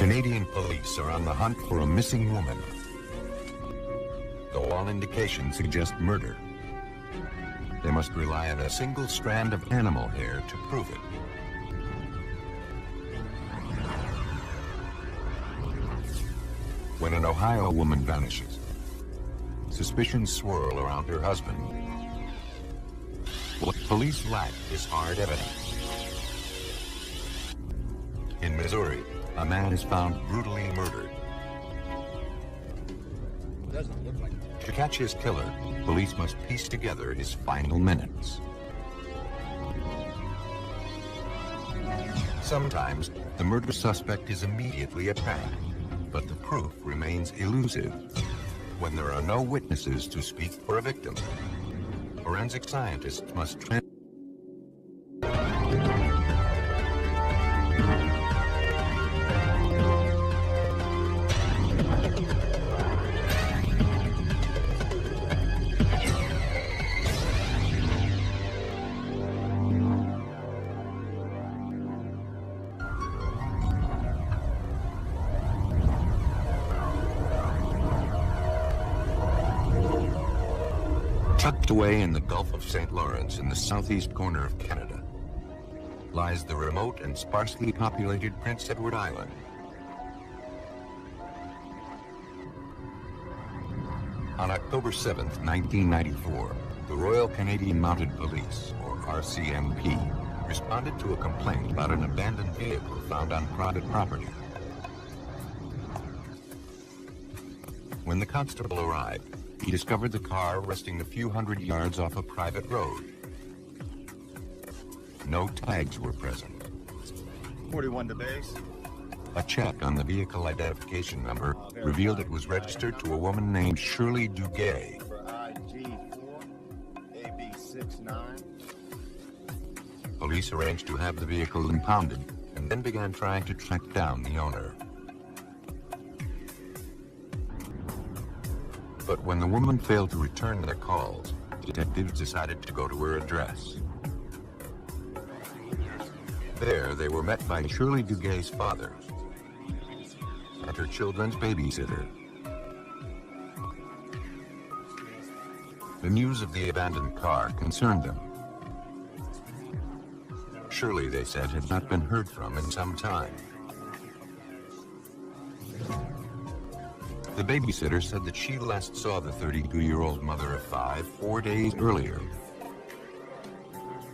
Canadian police are on the hunt for a missing woman, though all indications suggest murder. They must rely on a single strand of animal hair to prove it. When an Ohio woman vanishes, suspicions swirl around her husband. What police lack is hard evidence. In Missouri, a man is found brutally murdered. Doesn't look like it. To catch his killer, police must piece together his final minutes. Sometimes, the murder suspect is immediately apparent, but the proof remains elusive. When there are no witnesses to speak for a victim, forensic scientists must Tucked away in the Gulf of St. Lawrence in the southeast corner of Canada lies the remote and sparsely populated Prince Edward Island. On October 7th, 1994, the Royal Canadian Mounted Police, or RCMP, responded to a complaint about an abandoned vehicle found on private property. When the constable arrived, he discovered the car resting a few hundred yards off a private road. No tags were present. 41 to base. A check on the vehicle identification number revealed it was registered to a woman named Shirley Duguay. For IG4, AB69. Police arranged to have the vehicle impounded and then began trying to track down the owner. But when the woman failed to return their calls, detectives decided to go to her address. There, they were met by Shirley Duguay's father and her children's babysitter. The news of the abandoned car concerned them. Shirley, they said, had not been heard from in some time. The babysitter said that she last saw the 32-year-old mother of 5 4 days earlier.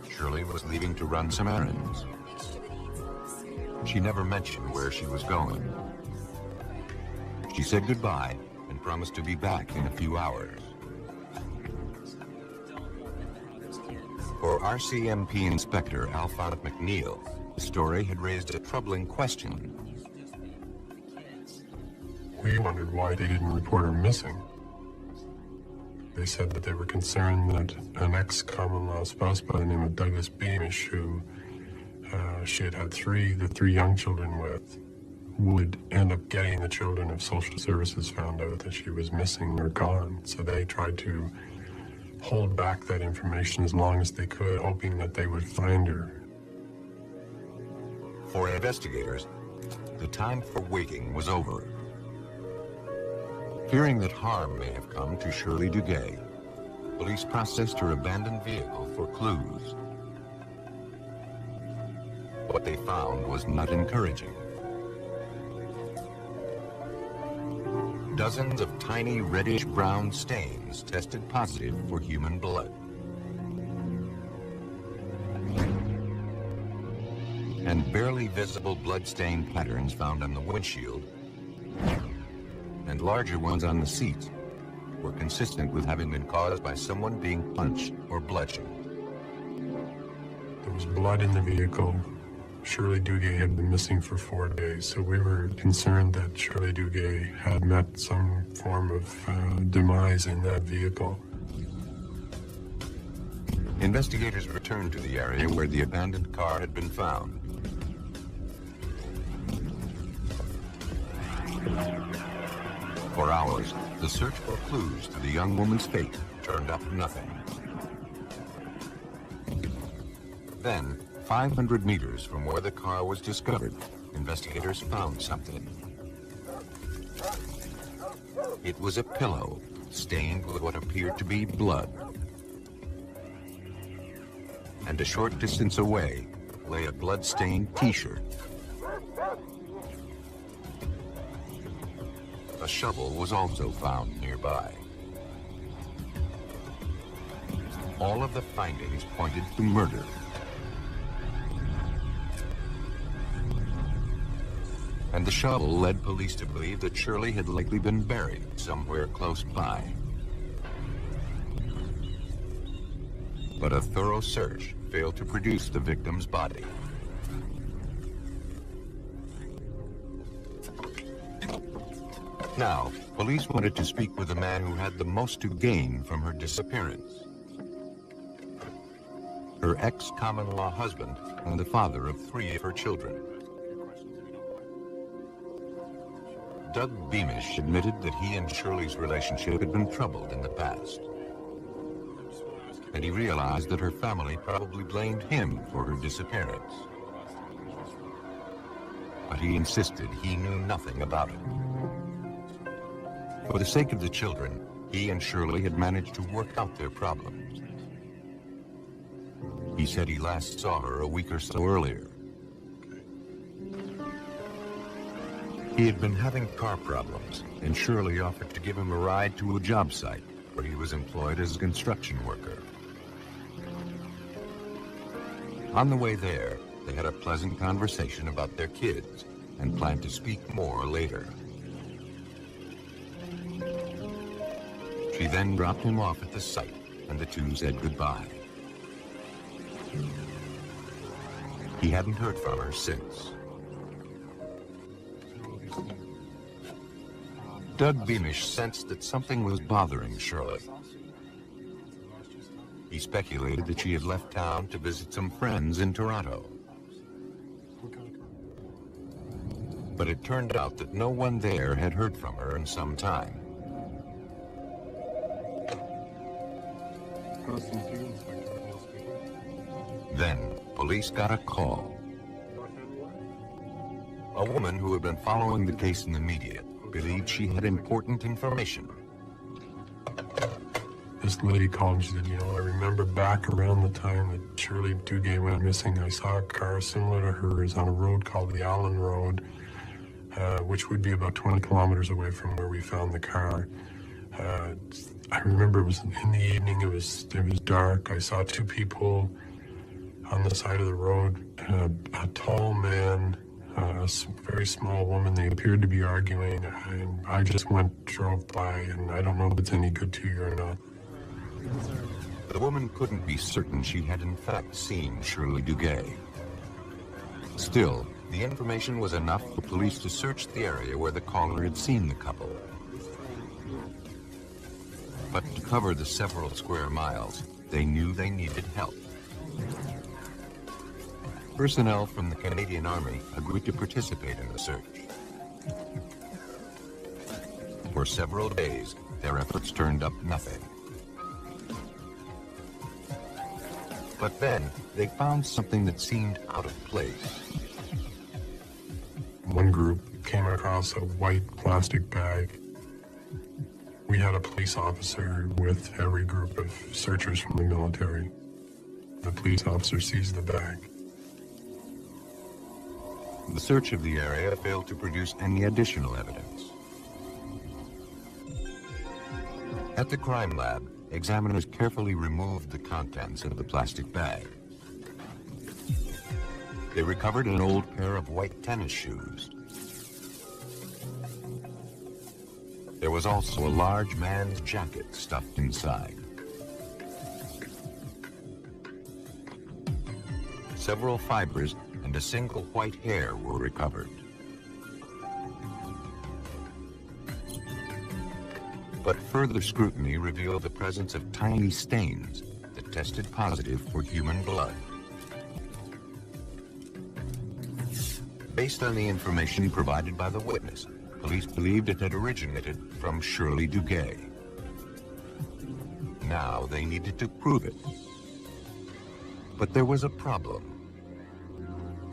Shirley was leaving to run some errands. She never mentioned where she was going. She said goodbye and promised to be back in a few hours. For RCMP Inspector Alphonse McNeil, the story had raised a troubling question. We wondered why they didn't report her missing. They said that they were concerned that an ex-common-law spouse by the name of Douglas Beamish, who she had had the three young children with, would end up getting the children if social services found out that she was missing or gone. So they tried to hold back that information as long as they could, hoping that they would find her. For investigators, the time for waiting was over. Fearing that harm may have come to Shirley Duguay, police processed her abandoned vehicle for clues. What they found was not encouraging. Dozens of tiny reddish-brown stains tested positive for human blood. And barely visible blood-stain patterns found on the windshield and larger ones on the seat were consistent with having been caused by someone being punched or bludgeoned. There was blood in the vehicle. Shirley Duguay had been missing for 4 days, so we were concerned that Shirley Duguay had met some form of demise in that vehicle. Investigators returned to the area where the abandoned car had been found. For hours, the search for clues to the young woman's fate turned up nothing. Then, 500 meters from where the car was discovered, investigators found something. It was a pillow stained with what appeared to be blood. And a short distance away lay a blood-stained t-shirt. A shovel was also found nearby. All of the findings pointed to murder. And the shovel led police to believe that Shirley had likely been buried somewhere close by. But a thorough search failed to produce the victim's body. Now, police wanted to speak with the man who had the most to gain from her disappearance. Her ex-common-law husband and the father of 3 of her children. Doug Beamish admitted that he and Shirley's relationship had been troubled in the past. And he realized that her family probably blamed him for her disappearance. But he insisted he knew nothing about it. For the sake of the children, he and Shirley had managed to work out their problems. He said he last saw her a week or so earlier. He had been having car problems, and Shirley offered to give him a ride to a job site where he was employed as a construction worker. On the way there, they had a pleasant conversation about their kids and planned to speak more later. She then dropped him off at the site, and the two said goodbye. He hadn't heard from her since. Doug Beamish sensed that something was bothering Shirley. He speculated that she had left town to visit some friends in Toronto. But it turned out that no one there had heard from her in some time. Then, police got a call. A woman who had been following the case in the media believed she had important information. This lady called and she said, I remember back around the time that Shirley Duguay went missing, I saw a car similar to hers on a road called the Allen Road, which would be about 20 kilometers away from where we found the car. I remember it was in the evening, it was dark. I saw 2 people on the side of the road, a tall man, a very small woman. They appeared to be arguing, and I just drove by, and I don't know if it's any good to you or not. The woman couldn't be certain she had in fact seen Shirley Duguay. Still, the information was enough for police to search the area where the caller had seen the couple. But to cover the several square miles, they knew they needed help. Personnel from the Canadian Army agreed to participate in the search. For several days, their efforts turned up nothing. But then, they found something that seemed out of place. One group came across a white plastic bag. We had a police officer with every group of searchers from the military. The police officer seized the bag. The search of the area failed to produce any additional evidence. At the crime lab, examiners carefully removed the contents of the plastic bag. They recovered an old pair of white tennis shoes. There was also a large man's jacket stuffed inside. Several fibers and a single white hair were recovered. But further scrutiny revealed the presence of tiny stains that tested positive for human blood. Based on the information provided by the witness, police believed it had originated from Shirley Duguay. Now they needed to prove it. But there was a problem.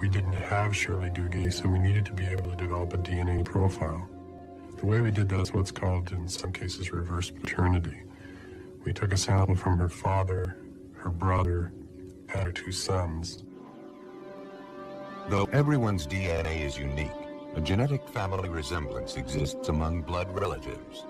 we didn't have Shirley Duguay, so we needed to be able to develop a DNA profile. The way we did that is what's called, in some cases, reverse paternity. We took a sample from her father, her brother, and her two sons. Though everyone's DNA is unique, a genetic family resemblance exists among blood relatives.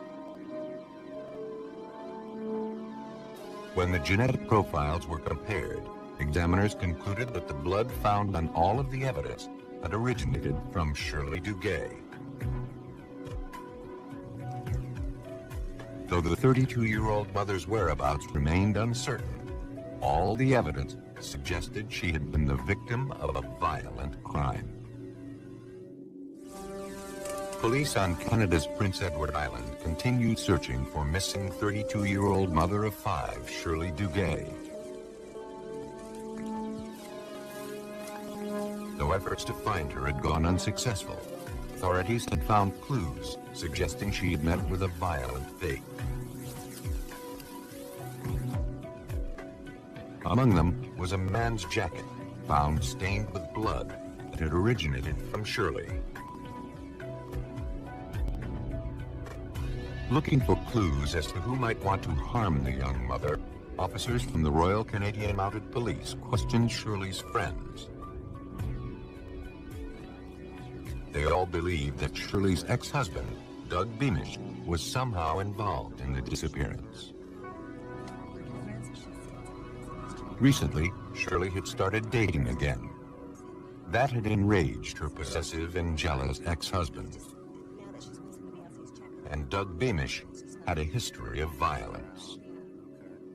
When the genetic profiles were compared, examiners concluded that the blood found on all of the evidence had originated from Shirley Duguay. Though the 32-year-old mother's whereabouts remained uncertain, all the evidence suggested she had been the victim of a violent crime. Police on Canada's Prince Edward Island continued searching for missing 32-year-old mother of 5, Shirley Duguay. Though efforts to find her had gone unsuccessful, authorities had found clues suggesting she had met with a violent fate. Among them was a man's jacket, found stained with blood that had originated from Shirley. Looking for clues as to who might want to harm the young mother, officers from the Royal Canadian Mounted Police questioned Shirley's friends. They all believed that Shirley's ex-husband, Doug Beamish, was somehow involved in the disappearance. Recently, Shirley had started dating again. That had enraged her possessive and jealous ex-husband. And Doug Beamish had a history of violence.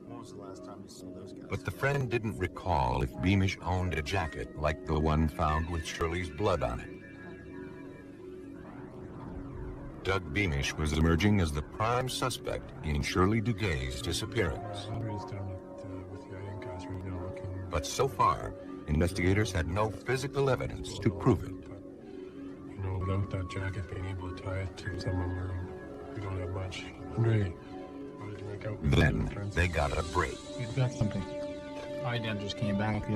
When was the last time you saw those guys? But the friend didn't recall if Beamish owned a jacket like the one found with Shirley's blood on it. Doug Beamish was emerging as the prime suspect in Shirley Duguay's disappearance. But so far, investigators had no physical evidence to prove it. You know, without that jacket, being able to tie it to someone, we don't have much. Andre, what did you make out? Then they got a break. We've got something. I just came back.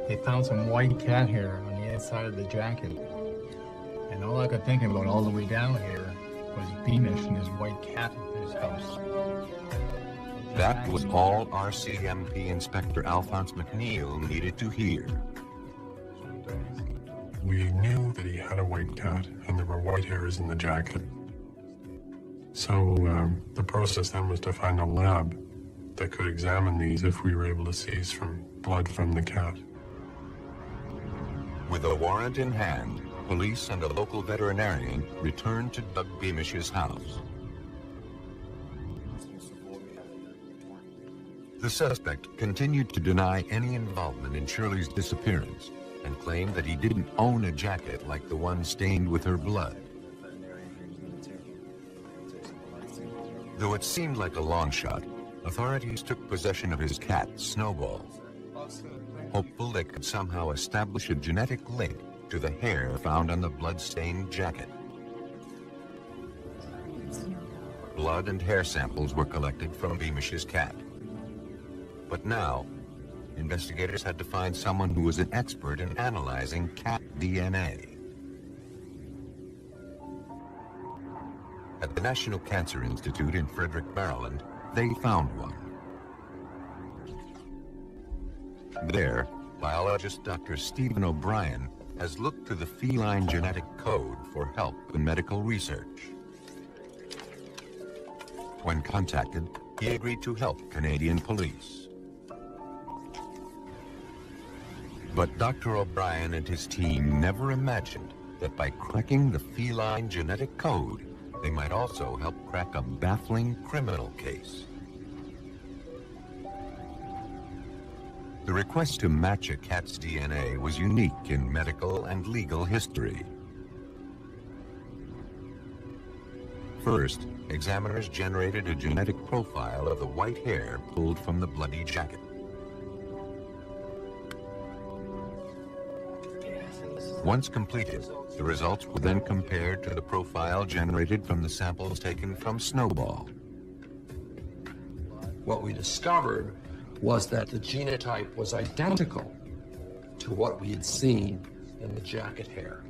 They found some white cat hair on the inside of the jacket. And all I could think about all the way down here was Beamish and his white cat in his house. That was all RCMP Inspector Alphonse McNeil needed to hear. We knew that he had a white cat and there were white hairs in the jacket. So the process then was to find a lab that could examine these if we were able to seize from blood from the cat. With a warrant in hand, police and a local veterinarian returned to Doug Beamish's house. The suspect continued to deny any involvement in Shirley's disappearance and claimed that he didn't own a jacket like the one stained with her blood. Though it seemed like a long shot, authorities took possession of his cat, Snowball, hopeful they could somehow establish a genetic link to the hair found on the blood-stained jacket. Blood and hair samples were collected from Beamish's cat. But now, investigators had to find someone who was an expert in analyzing cat DNA. At the National Cancer Institute in Frederick, Maryland, they found one. There, biologist Dr. Stephen O'Brien has looked to the feline genetic code for help in medical research. When contacted, he agreed to help Canadian police. But Dr. O'Brien and his team never imagined that by cracking the feline genetic code, they might also help crack a baffling criminal case. The request to match a cat's DNA was unique in medical and legal history. First, examiners generated a genetic profile of the white hair pulled from the bloody jacket. Once completed, the results were then compared to the profile generated from the samples taken from Snowball. What we discovered was that the genotype was identical to what we had seen in the jacket hair.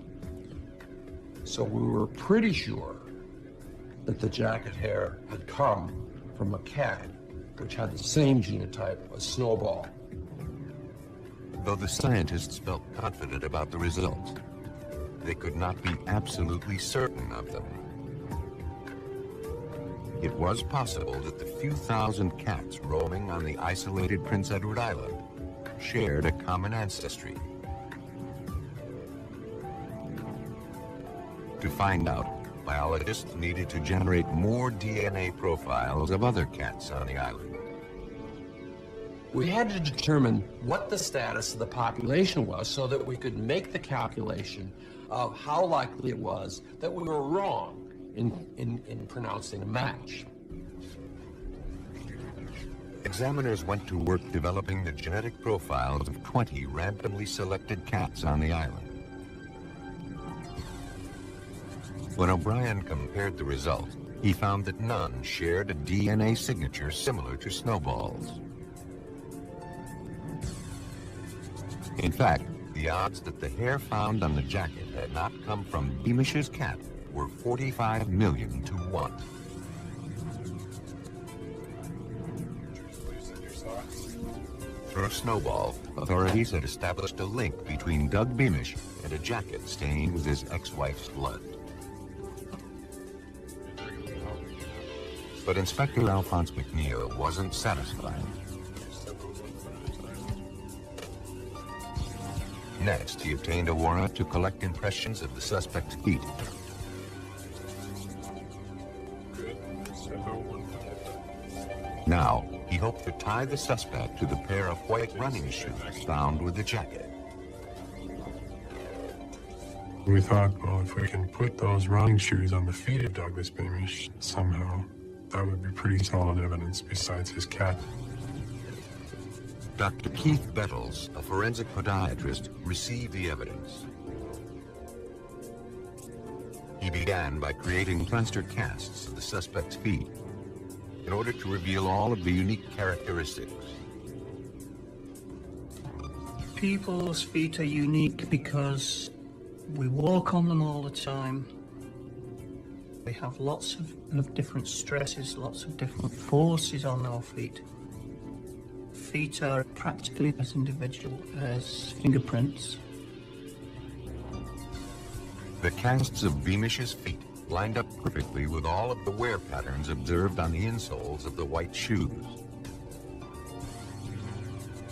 So we were pretty sure that the jacket hair had come from a cat which had the same genotype as Snowball. Though the scientists felt confident about the results, they could not be absolutely certain of them. It was possible that the few thousand cats roaming on the isolated Prince Edward Island shared a common ancestry. To find out, biologists needed to generate more DNA profiles of other cats on the island. We had to determine what the status of the population was so that we could make the calculation of how likely it was that we were wrong in pronouncing a match. Examiners went to work developing the genetic profiles of 20 randomly selected cats on the island. When O'Brien compared the results, he found that none shared a DNA signature similar to Snowball's. In fact, the odds that the hair found on the jacket had not come from Beamish's cat were 45 million to 1. Through Snowball, authorities had established a link between Doug Beamish and a jacket stained with his ex-wife's blood. But Inspector Alphonse McNeil wasn't satisfied. Next, he obtained a warrant to collect impressions of the suspect's feet. Now, he hoped to tie the suspect to the pair of white running shoes found with the jacket. We thought, well, if we can put those running shoes on the feet of Douglas Beamish somehow, that would be pretty solid evidence besides his cat. Dr. Keith Bettles, a forensic podiatrist, received the evidence. He began by creating plaster casts of the suspect's feet in order to reveal all of the unique characteristics. People's feet are unique because we walk on them all the time. We have lots of different stresses, lots of different forces on our feet. Feet are practically as individual as fingerprints. The casts of Beamish's feet lined up perfectly with all of the wear patterns observed on the insoles of the white shoes.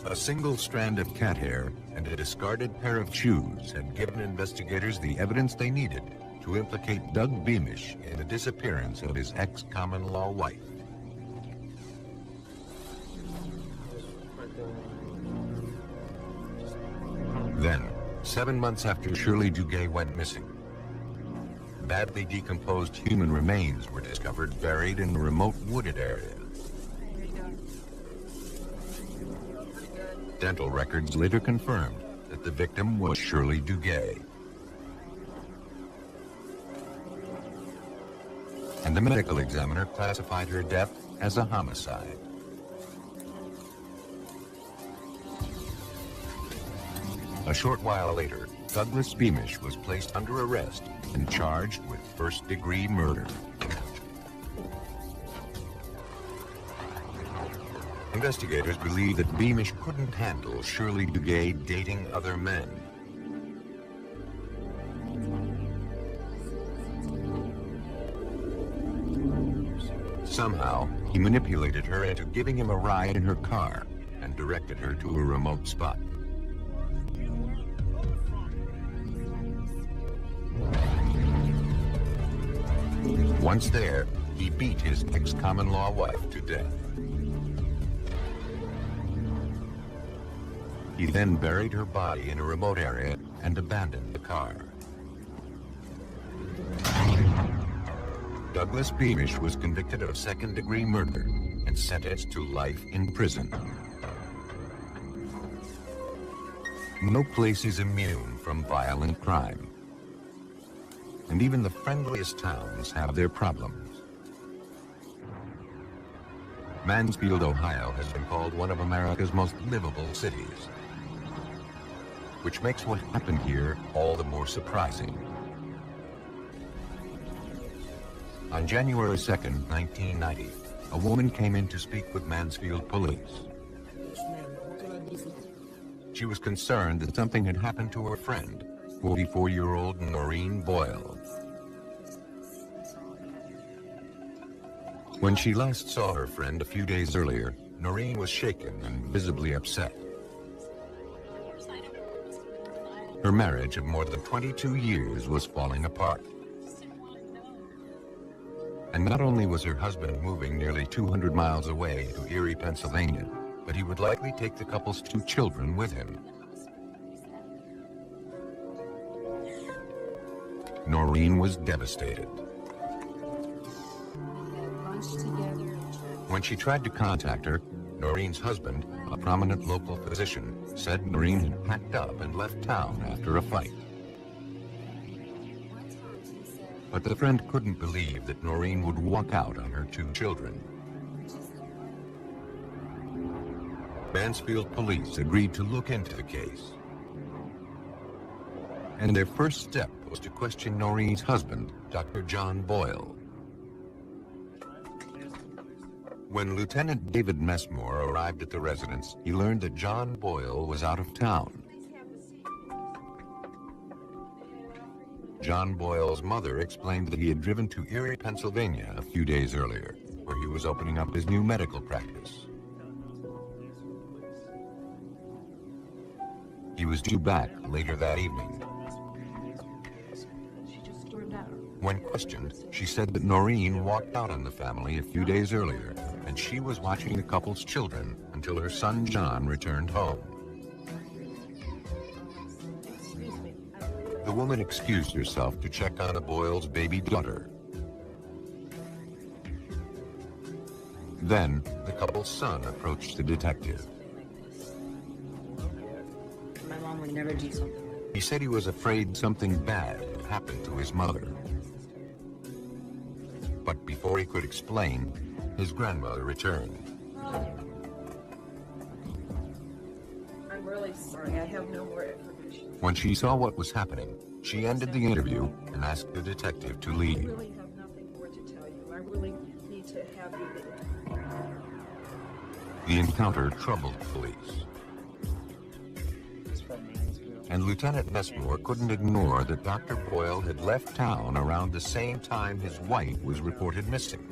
A single strand of cat hair and a discarded pair of shoes had given investigators the evidence they needed to implicate Doug Beamish in the disappearance of his ex-common-law wife. Then, 7 months after Shirley Duguay went missing, badly decomposed human remains were discovered buried in a remote wooded area. Dental records later confirmed that the victim was Shirley Duguay. And the medical examiner classified her death as a homicide. A short while later, Douglas Beamish was placed under arrest and charged with first-degree murder. Investigators believe that Beamish couldn't handle Shirley Duguay dating other men. Somehow, he manipulated her into giving him a ride in her car and directed her to a remote spot. Once there, he beat his ex-common-law wife to death. He then buried her body in a remote area and abandoned the car. Douglas Beamish was convicted of second-degree murder and sentenced to life in prison. No place is immune from violent crime. And even the friendliest towns have their problems. Mansfield, Ohio has been called one of America's most livable cities. which makes what happened here all the more surprising. On January 2nd, 1990, a woman came in to speak with Mansfield police. She was concerned that something had happened to her friend, 44-year-old Noreen Boyle. When she last saw her friend a few days earlier, Noreen was shaken and visibly upset. Her marriage of more than 22 years was falling apart. And not only was her husband moving nearly 200 miles away to Erie, Pennsylvania, but he would likely take the couple's 2 children with him. Noreen was devastated. When she tried to contact her, Noreen's husband, a prominent local physician, said Noreen had packed up and left town after a fight. But the friend couldn't believe that Noreen would walk out on her 2 children. Mansfield police agreed to look into the case. And their first step was to question Noreen's husband, Dr. John Boyle. When Lieutenant David Messmore arrived at the residence, he learned that John Boyle was out of town. John Boyle's mother explained that he had driven to Erie, Pennsylvania a few days earlier, where he was opening up his new medical practice. He was due back later that evening. When questioned, she said that Noreen walked out on the family a few days earlier, and she was watching the couple's children until her son John returned home. The woman excused herself to check on the Boyles' baby daughter. Then, the couple's son approached the detective. My mom would never do something. He said he was afraid something bad had happened to his mother. But before he could explain, his grandmother returned. I'm really sorry. I have no more information. When she saw what was happening, she ended the interview and asked the detective to I leave. really have nothing more to tell you. I really need to have you leave. The encounter troubled police. And Lieutenant Messmore couldn't ignore that Dr. Boyle had left town around the same time his wife was reported missing.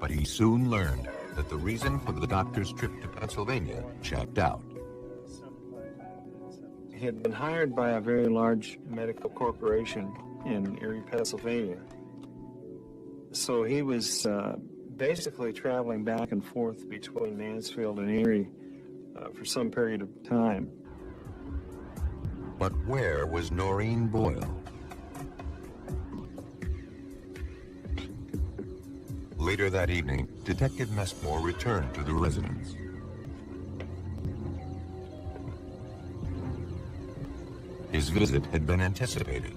But he soon learned that the reason for the doctor's trip to Pennsylvania checked out. He had been hired by a very large medical corporation in Erie, Pennsylvania. So he was basically traveling back and forth between Mansfield and Erie for some period of time. But where was Noreen Boyle? Later that evening, Detective Messmore returned to the residence. His visit had been anticipated.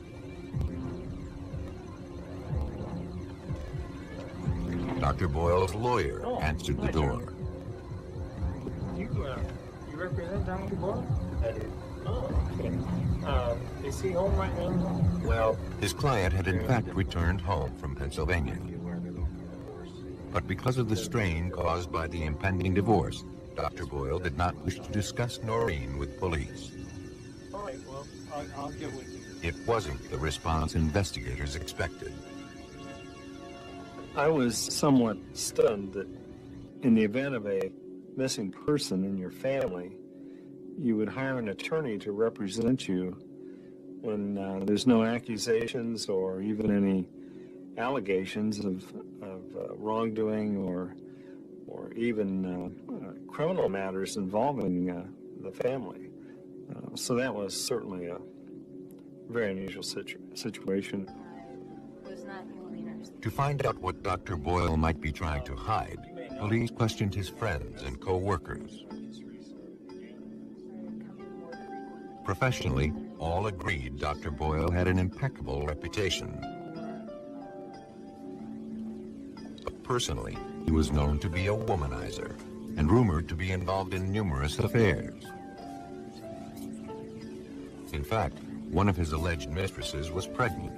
Dr. Boyle's lawyer answered the door. You represent Dr. Boyle? I do. Oh, okay. Is he home right now? Well, His client had in fact returned home from Pennsylvania. But because of the strain caused by the impending divorce, Dr. Boyle did not wish to discuss Noreen with police. all right, well, I'll get with you. It wasn't the response investigators expected. I was somewhat stunned that in the event of a missing person in your family, you would hire an attorney to represent you when there's no accusations or even any allegations of wrongdoing or even criminal matters involving the family. So that was certainly a very unusual situation. To find out what Dr. Boyle might be trying to hide, police questioned his friends and co-workers. Professionally, all agreed Dr. Boyle had an impeccable reputation. But personally, he was known to be a womanizer and rumored to be involved in numerous affairs. In fact, one of his alleged mistresses was pregnant.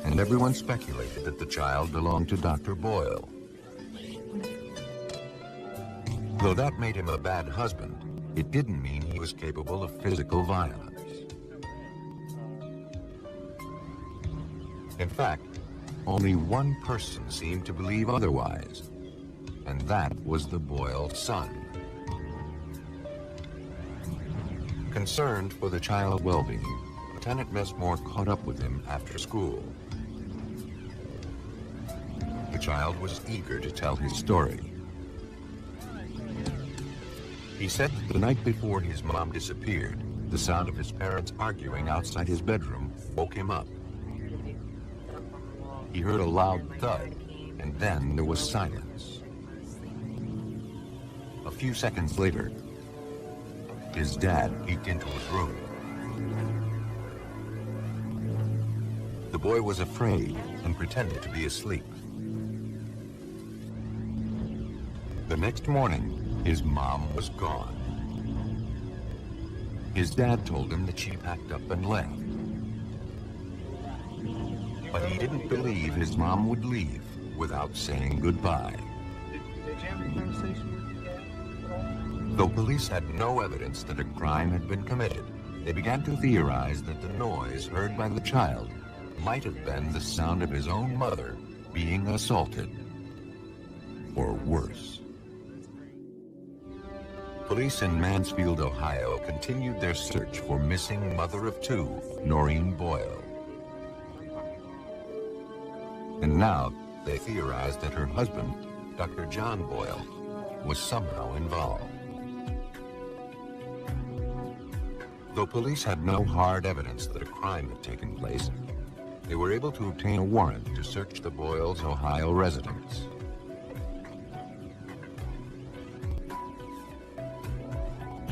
And everyone speculated that the child belonged to Dr. Boyle. Though that made him a bad husband, it didn't mean he was capable of physical violence. In fact, only one person seemed to believe otherwise, and that was the Boyle son. Concerned for the child's well-being, Lieutenant Messmore caught up with him after school. The child was eager to tell his story. He said that the night before his mom disappeared, the sound of his parents arguing outside his bedroom woke him up. He heard a loud thud, and then there was silence. A few seconds later, his dad peeked into his room. The boy was afraid and pretended to be asleep. The next morning, his mom was gone. His dad told him that she packed up and left. But he didn't believe his mom would leave without saying goodbye. Did you have a conversation with your dad at all? Though police had no evidence that a crime had been committed, they began to theorize that the noise heard by the child might have been the sound of his own mother being assaulted, or worse. Police in Mansfield, Ohio continued their search for missing mother of two, Noreen Boyle. And now they theorized that her husband, Dr. John Boyle, was somehow involved. Though police had no hard evidence that a crime had taken place, they were able to obtain a warrant to search the Boyles' Ohio residence.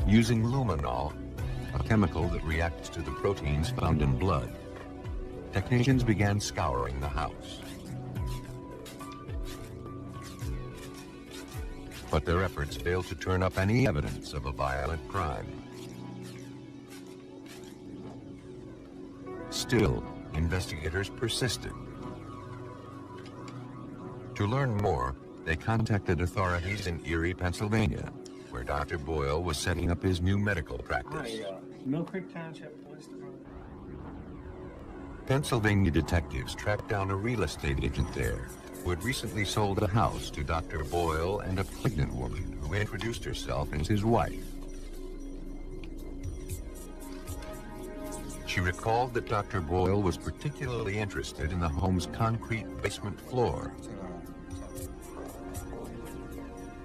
Using luminol, a chemical that reacts to the proteins found in blood, technicians began scouring the house. But their efforts failed to turn up any evidence of a violent crime. Still, investigators persisted. To learn more, they contacted authorities in Erie, Pennsylvania, where Dr. Boyle was setting up his new medical practice. Hi, Mill Creek Township Police Department. Pennsylvania detectives tracked down a real estate agent there who had recently sold a house to Dr. Boyle and a pregnant woman who introduced herself as his wife. She recalled that Dr. Boyle was particularly interested in the home's concrete basement floor.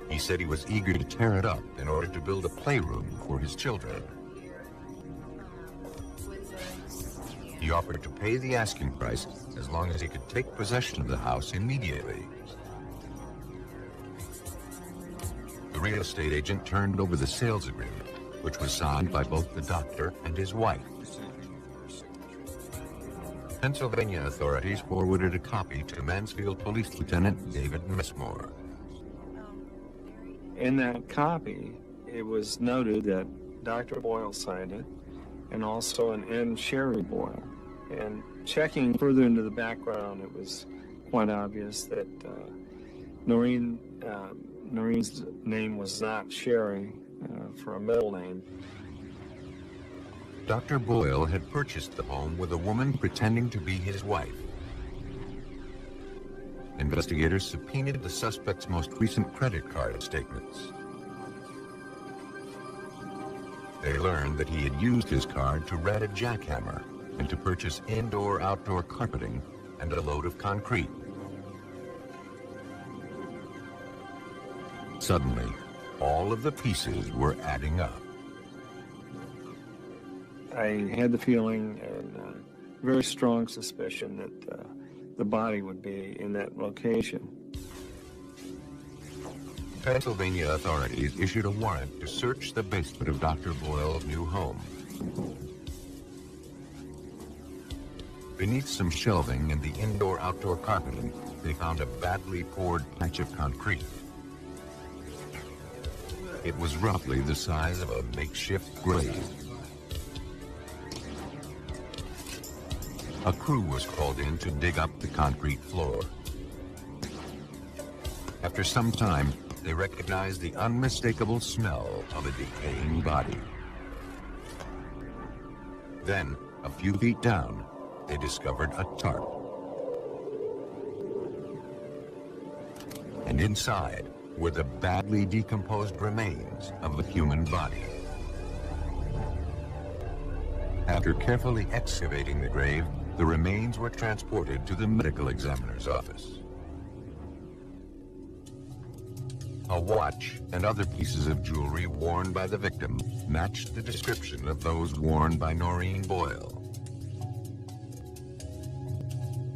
He said he was eager to tear it up in order to build a playroom for his children. He offered to pay the asking price as long as he could take possession of the house immediately. The real estate agent turned over the sales agreement, which was signed by both the doctor and his wife. Pennsylvania authorities forwarded a copy to Mansfield Police Lieutenant David Messmore. In that copy, it was noted that Dr. Boyle signed it, and also an N. Sherry Boyle. And checking further into the background, it was quite obvious that Noreen's name was not Sherry for a middle name. Dr. Boyle had purchased the home with a woman pretending to be his wife. Investigators subpoenaed the suspect's most recent credit card statements. They learned that he had used his card to rent a jackhammer and to purchase indoor-outdoor carpeting and a load of concrete. Suddenly, all of the pieces were adding up. I had the feeling and very strong suspicion that the body would be in that location. Pennsylvania authorities issued a warrant to search the basement of Dr. Boyle's new home. Beneath some shelving and the indoor-outdoor carpeting, they found a badly poured patch of concrete. It was roughly the size of a makeshift grave. A crew was called in to dig up the concrete floor. After some time, they recognized the unmistakable smell of a decaying body. Then, a few feet down, they discovered a tarp. And inside were the badly decomposed remains of a human body. After carefully excavating the grave, the remains were transported to the medical examiner's office. A watch and other pieces of jewelry worn by the victim matched the description of those worn by Noreen Boyle.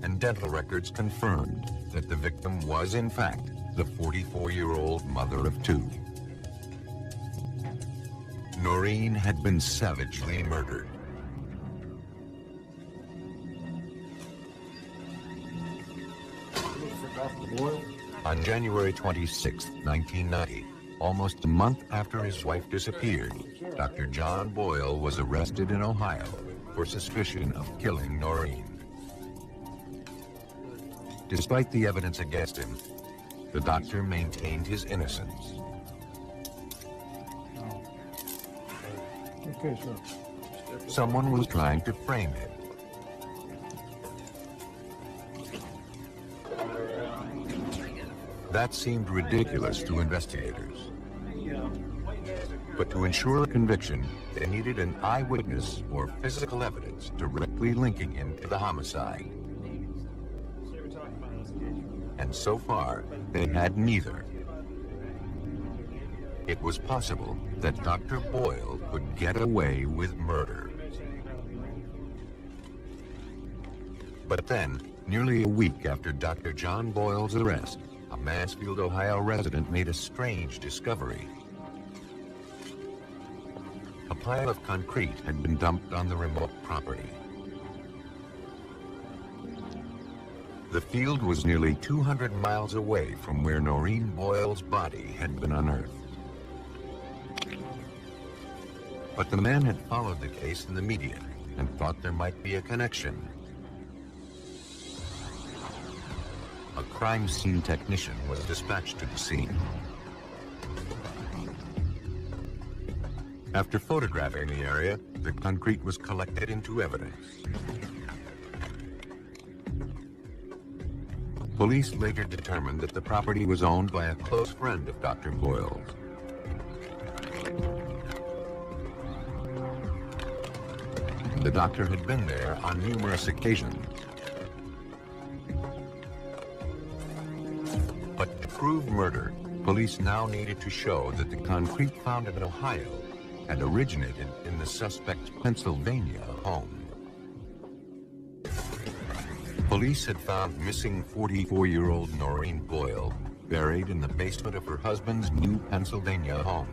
And dental records confirmed that the victim was, in fact, the 44-year-old mother of two. Noreen had been savagely murdered. On January 26, 1990, almost a month after his wife disappeared, Dr. John Boyle was arrested in Ohio for suspicion of killing Noreen. Despite the evidence against him, the doctor maintained his innocence. Okay, sir. Someone was trying to frame him. That seemed ridiculous to investigators. But to ensure a conviction, they needed an eyewitness or physical evidence directly linking him to the homicide. And so far, they had neither. It was possible that Dr. Boyle could get away with murder. But then, nearly a week after Dr. John Boyle's arrest, a Mansfield, Ohio resident made a strange discovery. A pile of concrete had been dumped on the remote property. The field was nearly 200 miles away from where Noreen Boyle's body had been unearthed. But the man had followed the case in the media and thought there might be a connection. A crime scene technician was dispatched to the scene. After photographing the area, the concrete was collected into evidence. Police later determined that the property was owned by a close friend of Dr. Boyle's. The doctor had been there on numerous occasions. But to prove murder, police now needed to show that the concrete found in Ohio had originated in the suspect's Pennsylvania home. Police had found missing 44-year-old Noreen Boyle buried in the basement of her husband's new Pennsylvania home.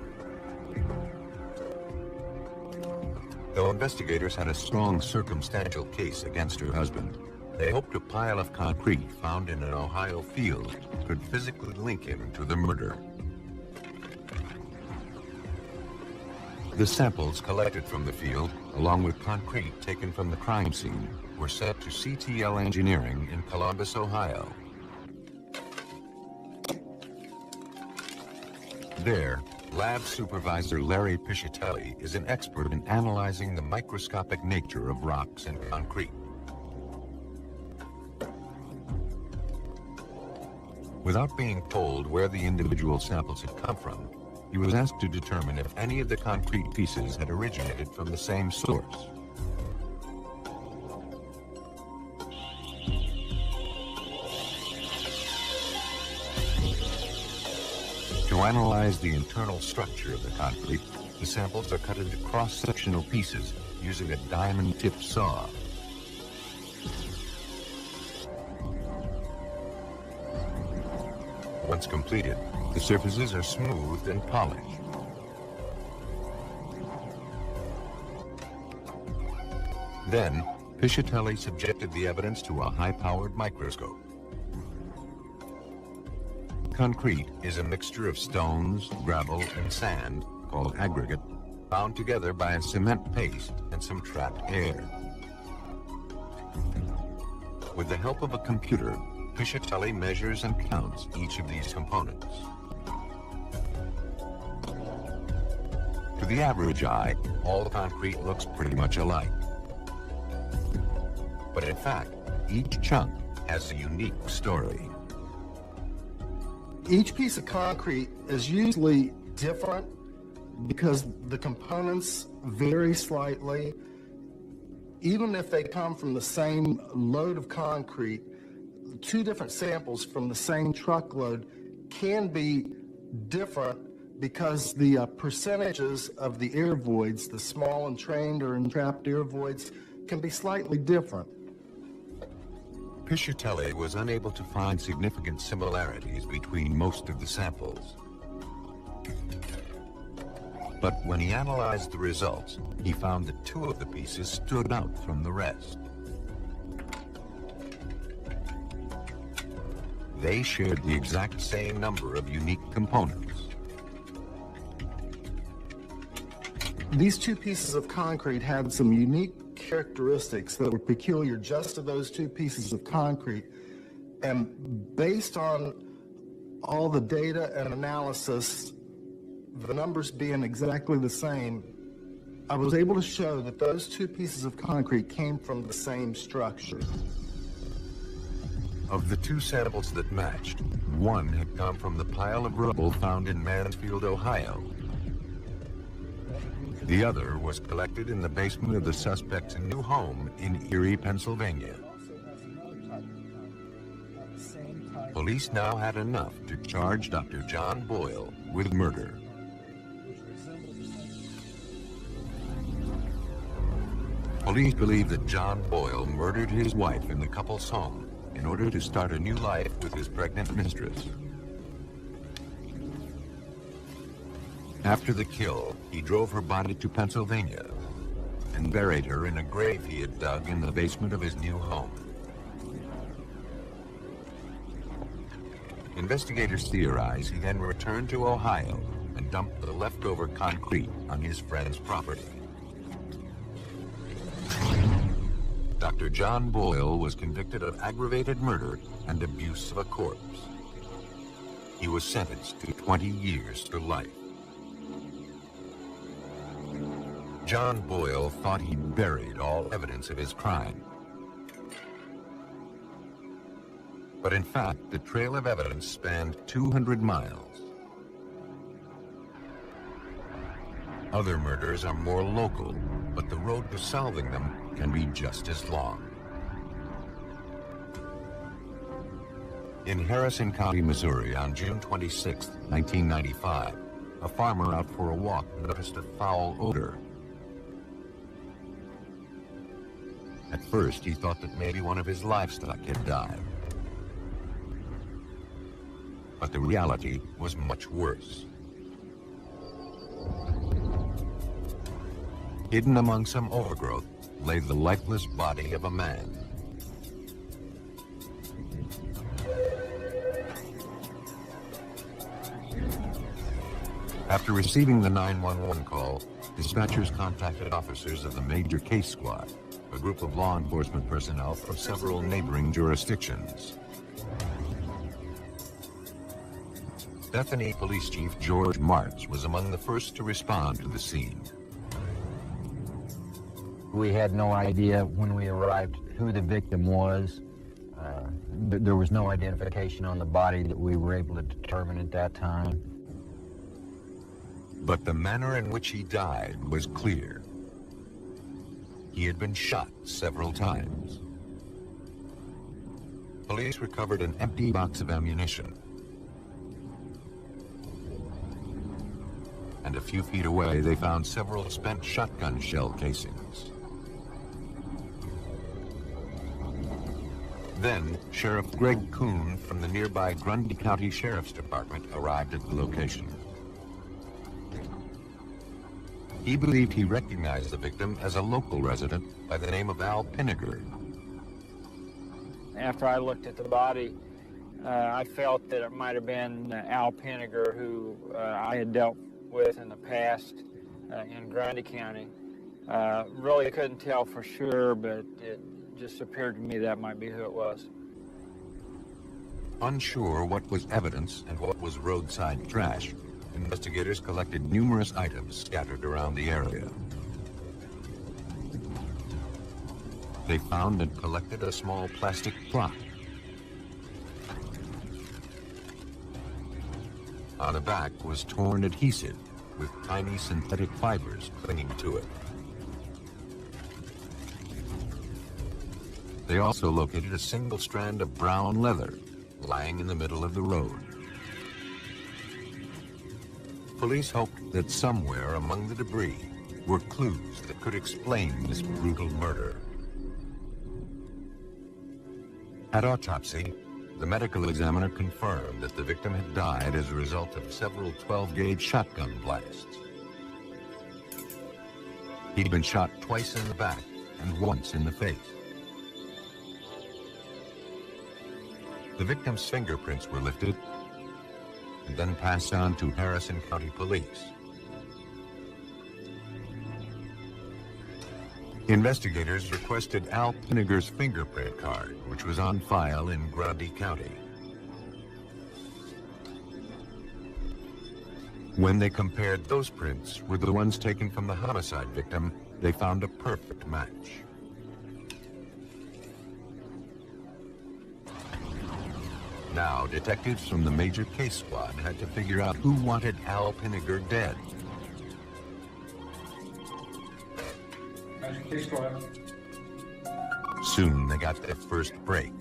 Though investigators had a strong circumstantial case against her husband, they hoped a pile of concrete found in an Ohio field could physically link him to the murder. The samples collected from the field, along with concrete taken from the crime scene, were sent to CTL Engineering in Columbus, Ohio. There, lab supervisor Larry Piscitelli is an expert in analyzing the microscopic nature of rocks and concrete. Without being told where the individual samples had come from, he was asked to determine if any of the concrete pieces had originated from the same source. To analyze the internal structure of the concrete, the samples are cut into cross-sectional pieces using a diamond-tipped saw. Once completed, the surfaces are smoothed and polished. Then, Piscitelli subjected the evidence to a high-powered microscope. Concrete is a mixture of stones, gravel, and sand, called aggregate, bound together by a cement paste and some trapped air. With the help of a computer, Piscitelli measures and counts each of these components. To the average eye, all concrete looks pretty much alike. But in fact, each chunk has a unique story. Each piece of concrete is usually different because the components vary slightly. Even if they come from the same load of concrete, two different samples from the same truckload can be different because the percentages of the air voids, the small entrained or entrapped air voids, can be slightly different. Piscitelli was unable to find significant similarities between most of the samples. But when he analyzed the results, he found that two of the pieces stood out from the rest. They shared the exact same number of unique components. These two pieces of concrete had some unique characteristics that were peculiar just to those two pieces of concrete. And based on all the data and analysis, the numbers being exactly the same, I was able to show that those two pieces of concrete came from the same structure. Of the two samples that matched, one had come from the pile of rubble found in Mansfield, Ohio. The other was collected in the basement of the suspect's new home in Erie, Pennsylvania. Police now had enough to charge Dr. John Boyle with murder. Police believe that John Boyle murdered his wife in the couple's home in order to start a new life with his pregnant mistress. After the kill, he drove her body to Pennsylvania and buried her in a grave he had dug in the basement of his new home. Investigators theorize he then returned to Ohio and dumped the leftover concrete on his friend's property. Dr. John Boyle was convicted of aggravated murder and abuse of a corpse. He was sentenced to 20 years to life. John Boyle thought he'd buried all evidence of his crime. But in fact, the trail of evidence spanned 200 miles. Other murders are more local, but the road to solving them can be just as long. In Harrison County, Missouri, on June 26, 1995, a farmer out for a walk noticed a foul odor. At first, he thought that maybe one of his livestock had died. But the reality was much worse. Hidden among some overgrowth lay the lifeless body of a man. After receiving the 911 call, dispatchers contacted officers of the Major Case Squad, a group of law enforcement personnel from several neighboring jurisdictions. Bethany Police Chief George Martz was among the first to respond to the scene. We had no idea when we arrived who the victim was. There was no identification on the body that we were able to determine at that time. But the manner in which he died was clear. He had been shot several times. Police recovered an empty box of ammunition. And a few feet away, they found several spent shotgun shell casings. Then, Sheriff Greg Kuhn from the nearby Grundy County Sheriff's Department arrived at the location. He believed he recognized the victim as a local resident by the name of Al Pinniger. After I looked at the body, I felt that it might have been Al Pinniger, who I had dealt with in the past in Grundy County. Really couldn't tell for sure, but it just appeared to me that might be who it was. Unsure what was evidence and what was roadside trash, investigators collected numerous items scattered around the area. They found and collected a small plastic clock. On the back was torn adhesive with tiny synthetic fibers clinging to it. They also located a single strand of brown leather lying in the middle of the road. Police hoped that somewhere among the debris were clues that could explain this brutal murder. At autopsy, the medical examiner confirmed that the victim had died as a result of several 12-gauge shotgun blasts. He'd been shot twice in the back and once in the face. The victim's fingerprints were lifted and then passed on to Harrison County Police. Investigators requested Al Pinniger's fingerprint card, which was on file in Grundy County. When they compared those prints with the ones taken from the homicide victim, they found a perfect match. Now, detectives from the Major Case Squad had to figure out who wanted Al Pinniger dead. Soon they got their first break.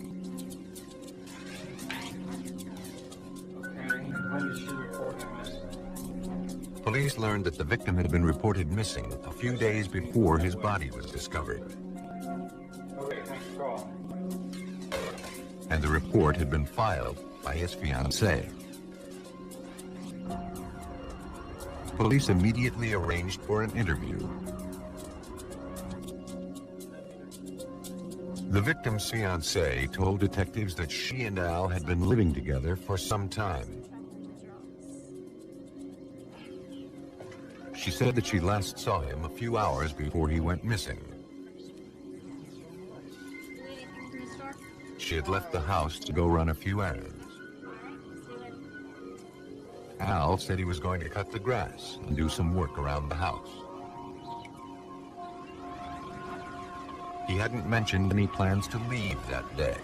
Police learned that the victim had been reported missing a few days before his body was discovered. And the report had been filed by his fiancée. Police immediately arranged for an interview. The victim's fiancée told detectives that she and Al had been living together for some time. She said that she last saw him a few hours before he went missing. She had left the house to go run a few errands. Al said he was going to cut the grass and do some work around the house. He hadn't mentioned any plans to leave that day.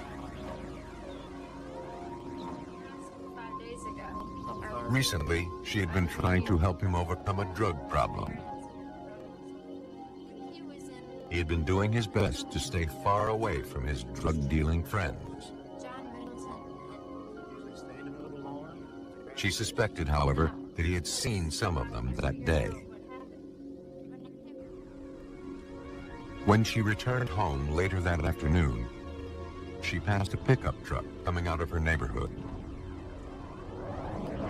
Recently, she had been trying to help him overcome a drug problem. He had been doing his best to stay far away from his drug-dealing friends. She suspected, however, that he had seen some of them that day. When she returned home later that afternoon, she passed a pickup truck coming out of her neighborhood.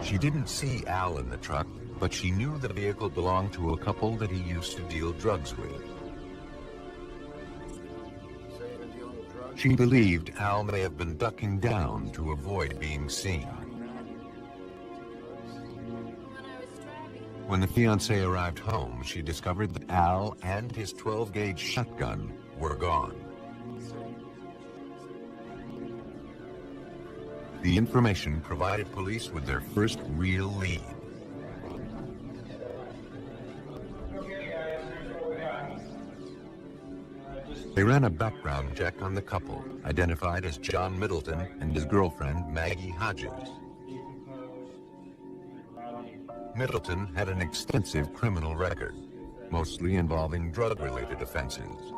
She didn't see Al in the truck, but she knew the vehicle belonged to a couple that he used to deal drugs with. She believed Al may have been ducking down to avoid being seen. When the fiancé arrived home, she discovered that Al and his 12-gauge shotgun were gone. The information provided police with their first real lead. They ran a background check on the couple, identified as John Middleton and his girlfriend, Maggie Hodges. Middleton had an extensive criminal record, mostly involving drug-related offenses.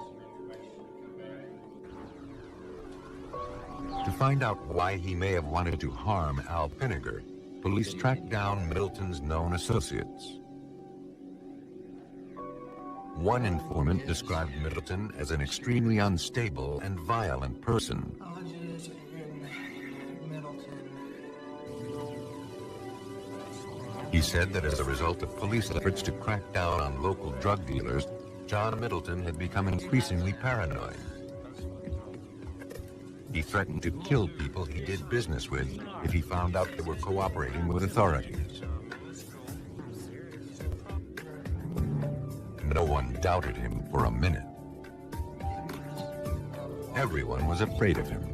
To find out why he may have wanted to harm Al Pinniger, police tracked down Middleton's known associates. One informant described Middleton as an extremely unstable and violent person. He said that as a result of police efforts to crack down on local drug dealers, John Middleton had become increasingly paranoid. He threatened to kill people he did business with if he found out they were cooperating with authorities. No one doubted him for a minute. Everyone was afraid of him.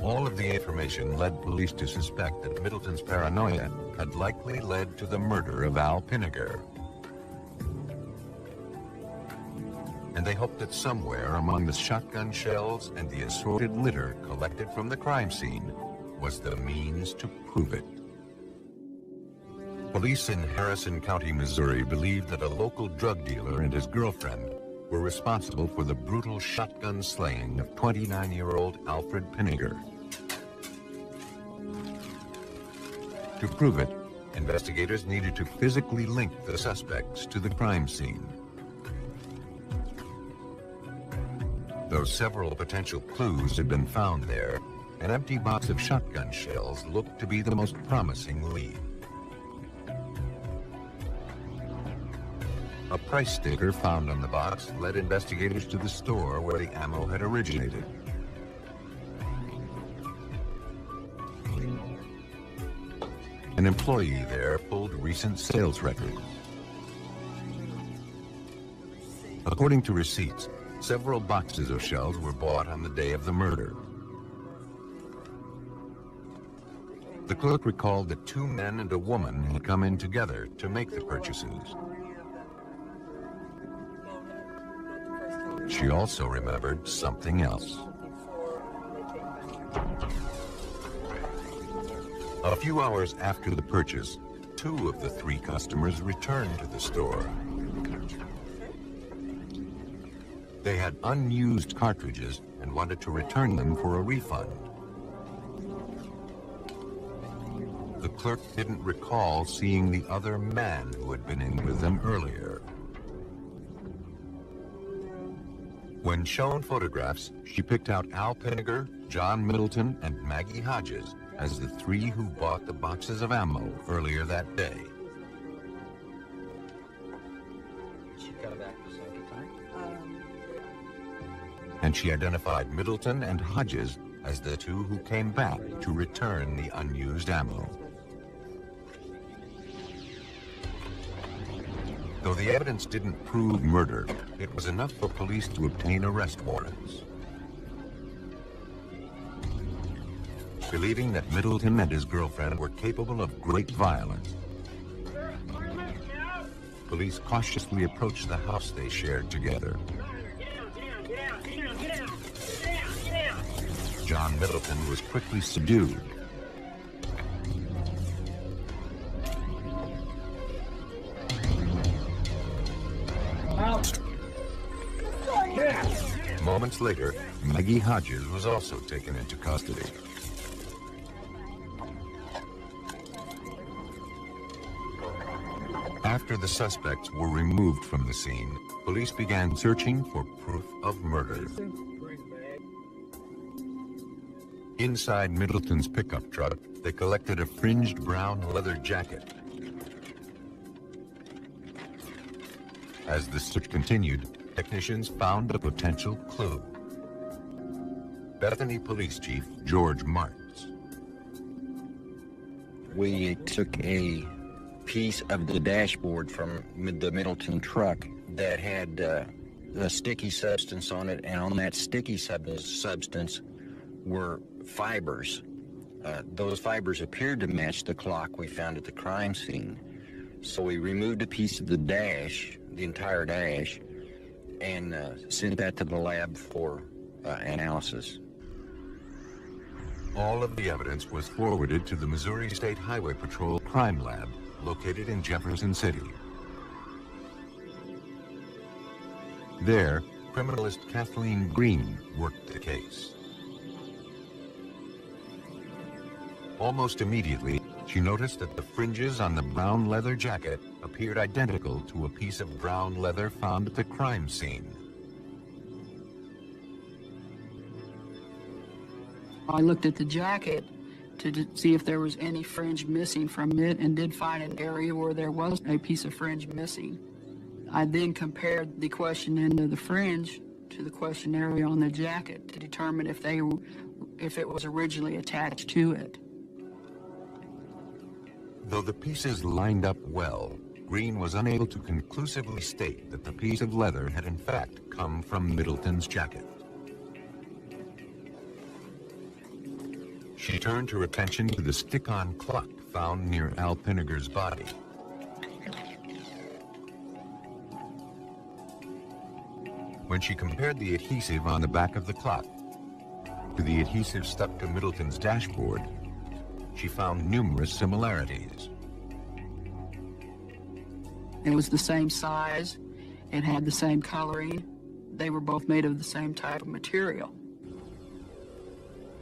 All of the information led police to suspect that Middleton's paranoia had likely led to the murder of Al Pinniger. And they hoped that somewhere among the shotgun shells and the assorted litter collected from the crime scene was the means to prove it. Police in Harrison County, Missouri believed that a local drug dealer and his girlfriend were responsible for the brutal shotgun slaying of 29-year-old Alfred Pinniger. To prove it, investigators needed to physically link the suspects to the crime scene. Though several potential clues had been found there, an empty box of shotgun shells looked to be the most promising lead. A price sticker found on the box led investigators to the store where the ammo had originated. An employee there pulled recent sales records. According to receipts, several boxes of shells were bought on the day of the murder. The clerk recalled that 2 men and a woman had come in together to make the purchases. She also remembered something else. A few hours after the purchase, 2 of the 3 customers returned to the store. They had unused cartridges and wanted to return them for a refund. The clerk didn't recall seeing the other man who had been in with them earlier. When shown photographs, she picked out Al Pinniger, John Middleton, and Maggie Hodges as the 3 who bought the boxes of ammo earlier that day. She got back the second time? And she identified Middleton and Hodges as the 2 who came back to return the unused ammo. Though the evidence didn't prove murder, it was enough for police to obtain arrest warrants. Believing that Middleton and his girlfriend were capable of great violence, police cautiously approached the house they shared together. John Middleton was quickly subdued. Moments later, Maggie Hodges was also taken into custody. After the suspects were removed from the scene, police began searching for proof of murder. Inside Middleton's pickup truck, they collected a fringed brown leather jacket. As the search continued, technicians found a potential clue. Bethany Police Chief George Martz. We took a piece of the dashboard from the Middleton truck that had a sticky substance on it, and on that sticky substance were fibers. Those fibers appeared to match the clock we found at the crime scene. So we removed a piece of the dash, the entire dash, and sent that to the lab for analysis. All of the evidence was forwarded to the Missouri State Highway Patrol Crime Lab, located in Jefferson City. There, criminalist Kathleen Green worked the case. Almost immediately, she noticed that the fringes on the brown leather jacket appeared identical to a piece of brown leather found at the crime scene. I looked at the jacket to see if there was any fringe missing from it, and did find an area where there was a piece of fringe missing. I then compared the question into the fringe to the questionnaire on the jacket to determine if it was originally attached to it. Though the pieces lined up well, Green was unable to conclusively state that the piece of leather had in fact come from Middleton's jacket. She turned her attention to the stick-on clock found near Al Pinniger's body. When she compared the adhesive on the back of the clock to the adhesive stuck to Middleton's dashboard, she found numerous similarities. It was the same size, it had the same coloring, they were both made of the same type of material.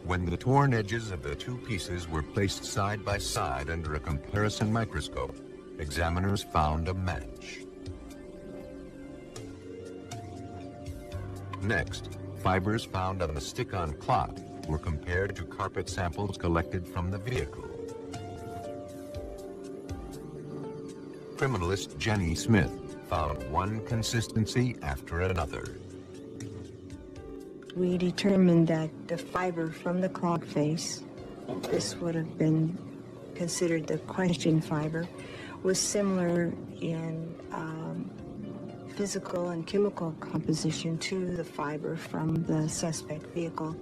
When the torn edges of the two pieces were placed side by side under a comparison microscope, examiners found a match. Next, fibers found on the stick-on clock were compared to carpet samples collected from the vehicle. Criminalist Jenny Smith found one consistency after another. We determined that the fiber from the clock face, this would have been considered the question fiber, was similar in physical and chemical composition to the fiber from the suspect vehicle.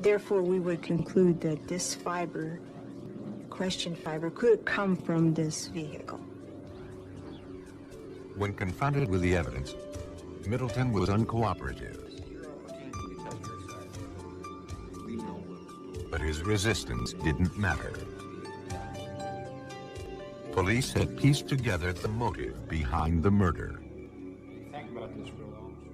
Therefore, we would conclude that this fiber, question fiber, could come from this vehicle. When confronted with the evidence, Middleton was uncooperative. But his resistance didn't matter. Police had pieced together the motive behind the murder.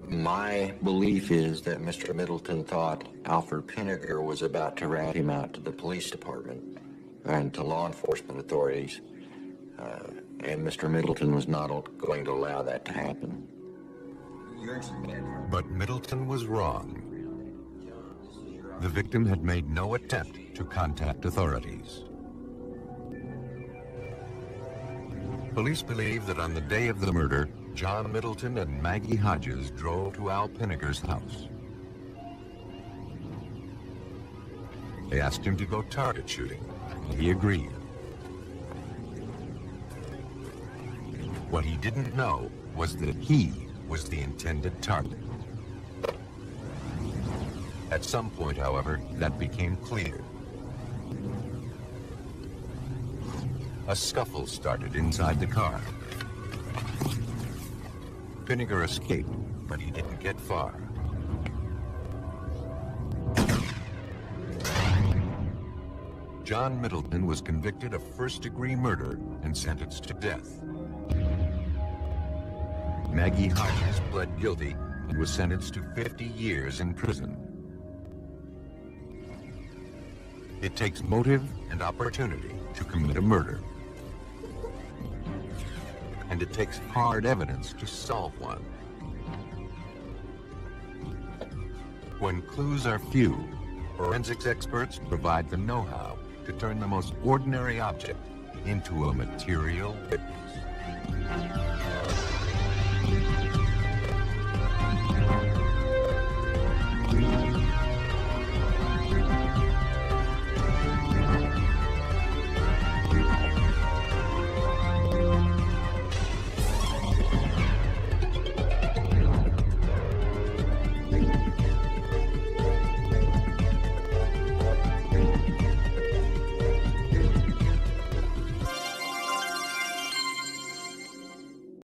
My belief is that Mr. Middleton thought Alfred Pinniger was about to rat him out to the police department and to law enforcement authorities, and Mr. Middleton was not going to allow that to happen. But Middleton was wrong. The victim had made no attempt to contact authorities. Police believe that on the day of the murder, John Middleton and Maggie Hodges drove to Al Pinniger's house. They asked him to go target shooting, and he agreed. What he didn't know was that he was the intended target. At some point, however, that became clear. A scuffle started inside the car. Pinniger escaped, but he didn't get far. John Middleton was convicted of first-degree murder and sentenced to death. Maggie Hodges pled guilty and was sentenced to 50 years in prison. It takes motive and opportunity to commit a murder. And it takes hard evidence to solve one. When clues are few, forensics experts provide the know-how to turn the most ordinary object into a material witness.